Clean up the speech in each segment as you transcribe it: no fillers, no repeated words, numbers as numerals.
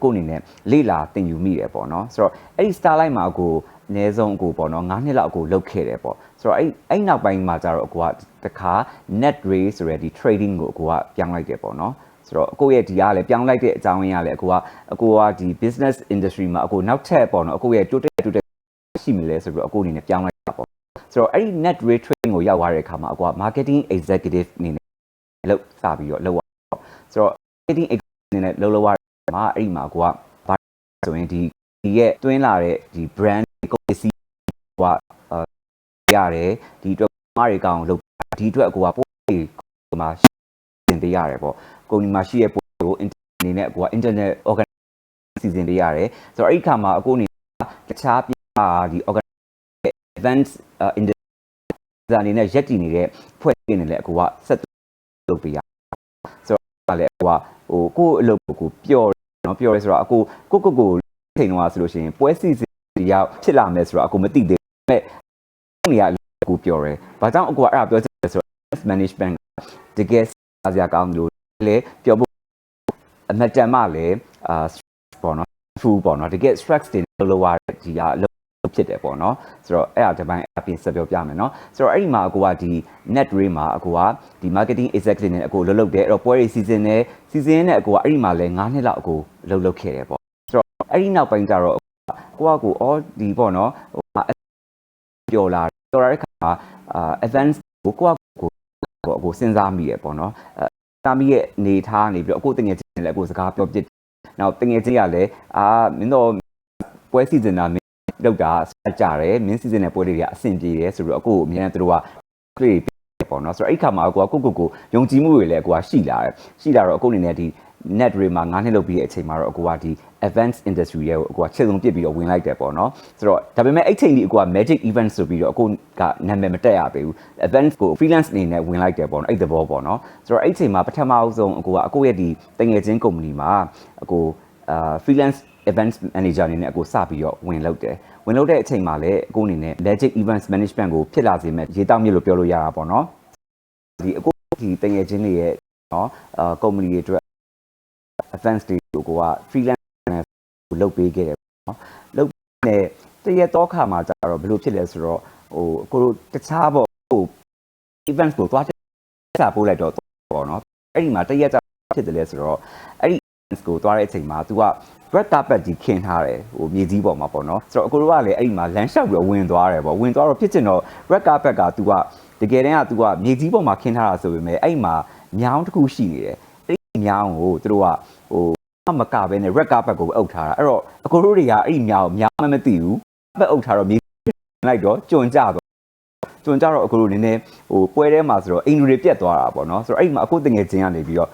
အခုအနေနဲ့လေ့လာသင်ယူမိတယ်ပေါ့နော်ဆိုတော့အဲ့ဒီ starlight မှာကိုအနည်းဆုံးကိုပေါ့နော်9နှစ်လောက်ကိုလုပ်ခဲ့တယ်ပေါ့ဆိုတော့အဲ့နောက်ပိုင်းမှာကျတော့အကိုကတခါ net ray ဆိုတဲ့ဒီ trading ကိုအကိုကပြောင်းလိုက်တယ်ပေါ့နော်ဆိုတော့အကိုရဲ့ဒီကလည်းပြောင်းလိုက်တဲ့အကြောင်းရင်းကလည်းအကိုကဒီ business industry မှာအကိုနောက်ထပ်ပေါ့နော်အကိုရဲ့တိုးတက်ရှိမလဲဆိုပြီးအကိုအနေနဲ့ပြောင်းလိုက်တာပေါ့ဆိုတော့အဲ့ဒီ net ray trading ကိုရောက်သွားတဲ့အခါမှာအကိုက marketing executive အနေနဲ့လောက်စပြီးတော့လောက်ဆိုတော့ marketing executive အနေနဲ့လောက်ရမှာအဲ့ဒီမှာအကိုကဘာဆိုရင်ဒီရဲ့တွင်းလာတဲ့ဒီ brand ကိုပစ္စည်းကရတယ်ဒီအတွက်မားတွေကောင်လောက်ဒီအတွက်အကိုကပို့တွေမှာပြင်ပေးရတယ်ပေါ့ကုမ္ပဏီမှာရှိရဲ့ပို့ကို အနေနဲ့အကိုက internet organ စီစဉ်ပေးရတယ်ဆိုတော့အဲ့ဒီခါမှာအကိုအနေတခြားပြဒီ organ events industry အနေနဲ့ရက်တည်နေတဲ့ဖွဲ့ပြနေလဲအကိုကဆက်လုပ်ပေးရဆိုတော့လည်းအကိုကကိုယ့်အလုပ်ကိုပျော်နော်ပျော်ရဲဆိုတော့အကိုချိန်တော့ဆိုလို့ရှိရင်ပွဲစီစဉ်ရောက်ဖြစ်လာမယ်ဆိုတော့အကိုမသိသေးဘူးမဲ့နေရာကိုပြောရဲဘာကြောင့်အကိုကအဲ့ဒါပြောချင်လဲဆိုတော့ management တကယ်စားစရာကောင်းလို့လေပြောဖို့အမတန်မှလည်းပေါ့နော် true ပေါ့နော်တကယ် stress တွေလောက်ရတဲ့ဒီကအလုပ်ဖြစ်တယ်ပေါ့နော်ဆိုတော့အဲ့ဒါဒီပိုင်းအပြင်ဆက်ပြောပြမယ်နော်ဆိုတော့အဲ့ဒီမှာအကိုကဒီ net ray မှာအကိုကဒီ marketing executive နဲ့အကိုလုပ်တယ်အဲ့တော့ပွဲတွေစီစဉ်နဲ့အကိုကအဲ့ဒီမှာလည်း9နှစ်လောက်အကိုလုပ်ခဲ့တယ်ပေါ့ဆိုတော့အဲ့ဒီနောက်ပိုင်းကျတော့ကိုကဒီပေါ့နော်ပြောလာတဲ့ခါမှာevents ကိုကိုစဉ်းစားမိရပေါ့နော်တာမီရဲ့နေထားနေပြီးတော့အခုတငယ်ချင်းလည်းအခုစကားပြောပြစ်နောက်တငယ်ချင်းကလည်းမင်းတို့ပွဲစီစဉ်တာမင်းလောက်တာစကြတယ်မင်းစီစဉ်တဲ့ပွဲတွေကအဆင်ပြေတယ်ဆိုပြီးတော့အခုအများနဲ့တို့က create ပေါ့နော်ဆိုတော့အဲ့ခါမှာကိုယုံကြည်မှုတွေလည်းကိုကရှိလာတော့အခုအနေနဲ့ဒီ net ray မှာ9နှစ်လုပ်ပြီးတဲ့အချိန်မှာတော့ကိုကဒီ events industry ရဲ့ကိုကချက်ဆုံးပြစ်ပြီးတော့ဝင်လိုက်တယ်ပေါ့နော်ဆိုတော့ဒါပေမဲ့အဲ့ချိန်ကြီးကိုက magic events ဆိုပြီးတော့အခုကနာမည်မတက်ရသေးဘူး events ကို freelance အနေနဲ့ဝင်လိုက်တယ်ပေါ့နော်အဲ့သဘောပေါ့နော်ဆိုတော့အဲ့ချိန်မှာပထမဆုံးကိုရဲ့ဒီတငယ်ချင်း company မှာfreelance events manager အနေနဲ့စပြီးတော့ဝင်လုပ်တဲ့အချိန်မှာလည်းအနေနဲ့ magic events management ကိုဖြစ်လာစေမဲ့ရေးတောက်မြစ်လို့ပြောလို့ရတာပေါ့နော်ဒီတငယ်ချင်းတွေရဲ့နော် company တွေအတွက် events တွေကိုက freelance ကိုလုပ်ပေးခဲ့တယ်နော်လုပ်နေတရက်တော့ခါမှာကျတော့ဘယ်လိုဖြစ်လဲဆိုတော့ကိုတို့တခြားပေါ့ events ကိုသွားချက်ပို့လိုက်တော့ပေါ့နော်အဲ့ဒီမှာတရက်ကျဖြစ်တယ်လဲဆိုတော့အဲ့ဒီ events ကိုသွားတဲ့အချိန်မှာ तू က red carpet ကြီးခင်းထားတယ်မြေကြီးပေါ်မှာပေါ့နော်ဆိုတော့ကိုတို့ကလည်းအဲ့ဒီမှာလမ်းလျှောက်ပြီးဝင်သွားတယ်ပေါ့ဝင်သွားတော့ဖြစ်ချင်တော့ red carpet က तू ကတကယ်တမ်းက तू ကမြေကြီးပေါ်မှာခင်းထားတာဆိုပေမဲ့အဲ့မှာမြောင်းတစ်ခုရှိနေတယ်အဲ့ဒီမြောင်းကိုသူတို့ကမကပဲနဲ့ red carpet ကိုအုပ်ထားတာအဲ့တော့အကိုတို့တွေကအဲ့ဒီမြောင်းမသိဘူး carpet အုပ်ထားတော့မြေလိုက်တော့ကျွံကြတော့အကိုတို့နည်းနည်းပွဲထဲမှာဆိုတော့အင်ဂျူတွေပြတ်သွားတာပေါ့နော်ဆိုတော့အဲ့ဒီမှာအခုတငယ်ချင်းကနေပြီးတော့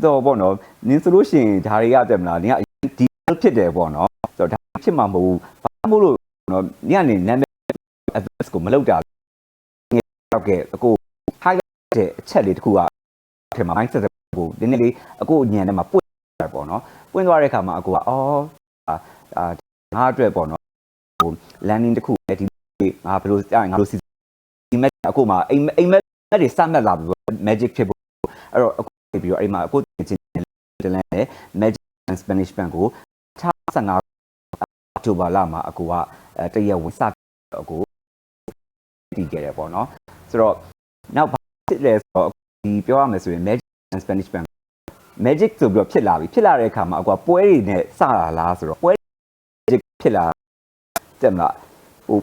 တော့ပေါ့နော်နင်းဆိုလို့ရှိရင်ဒါတွေရတယ်မလားနင်းကဒီဖြစ်တယ်ပေါ့နော်ဆိုတော့ဒါဖြစ်မှာမဟုတ်ဘူးဘာမို့လို့နော်နင်းကနေနာမည် advance ကိုမလုပ်တာတော့ကဲအကို high တဲ့အချက်လေးတစ်ခုကထဲမှာ mindset ကိုနည်းနည်းလေးအကိုညံထဲမှာပွင့်သွားပေါ့နော်ပွင့်သွားတဲ့အခါမှာအကိုကငါအတွက်ပေါ့နော်landing တစ်ခုလည်းဒီငါဘယ်လိုကြားငါလိုစီဒီ match အခုမှအိမ်မက်တွေစမှတ်လာပြီ magic ဖြစ်ဖို့အဲ့တော့အခုပြီးတော့အဲ့မှာအခုချင်းတလန်နဲ့ magic Spanish bank ကို15အောက်တိုဘာလမှာအကိုကတရက်ဝင်စအကိုတည်ခဲ့တယ်ပေါ့နော်ဆိုတော့နောက်ဘာဖြစ်လဲဆိုတော့ဒီပြောရမယ်ဆိုရင် magic Spanish bank magic ဆိုပြီးတော့ဖြစ်လာတဲ့အခါမှာအကိုကပွဲတွေနဲ့စလာလားဆိုတော့ပွဲ magic ဖြစ်လာတက်မလား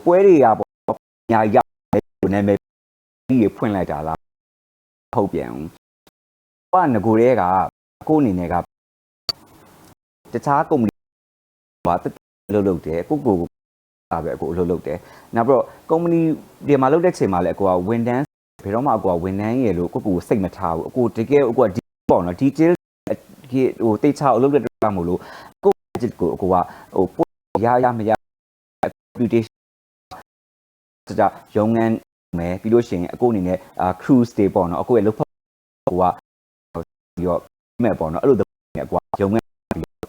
ပွဲတွေကပေါ့ညာရောက်နာမည်ကြီးဖွင့်လိုက်တာလားဟုတ်ပြန်ဘူးဘာငကိုတွေကကိုအနေနဲ့ကတခြားကုမ္ပဏီဘာလုပ်တယ်ကိုပဲအကိုလုပ်တယ်နောက်ပြီးတော့ကုမ္ပဏီဒီမှာလုပ်တဲ့ချိန်မှာလည်းအကိုကဝန်ထမ်းဘယ်တော့မှအကိုကဝန်ထမ်းရယ်လို့ကိုစိတ်မထားဘူးအကိုတကယ်အကိုကဒီပေါ့နော် detail တိတ်ချအောင်လုပ်တဲ့အတွက်မို့လို့ကိုအကိုကရမရ reputation ကြရုံငန်းမယ်ပြီးလို့ရှိရင်အကိုအနေနဲ့cruise တွေပေါ့နော်အကိုရဲ့လုပ်ဖို့ကိုကပြီးတော့မဲ့ပေါ့နော်အဲ့လိုအကိုကရုံငန်း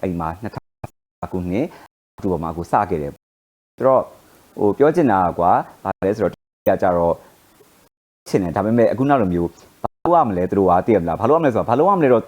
အိမ်မှာ2000ခုနှစ်ဒီပေါ်မှာကိုစခဲ့တယ်ဆိုတော့ပြောချင်တာကွာဘာလဲဆိုတော့ကြတော့ချင်တယ်ဒါပေမဲ့အခုနောက်လိုမျိုးဘာလို့ရမလဲသူတို့ကသိရမလားဘာလို့ရမလဲဆိုတော့ဘာလို့ရမလဲတော့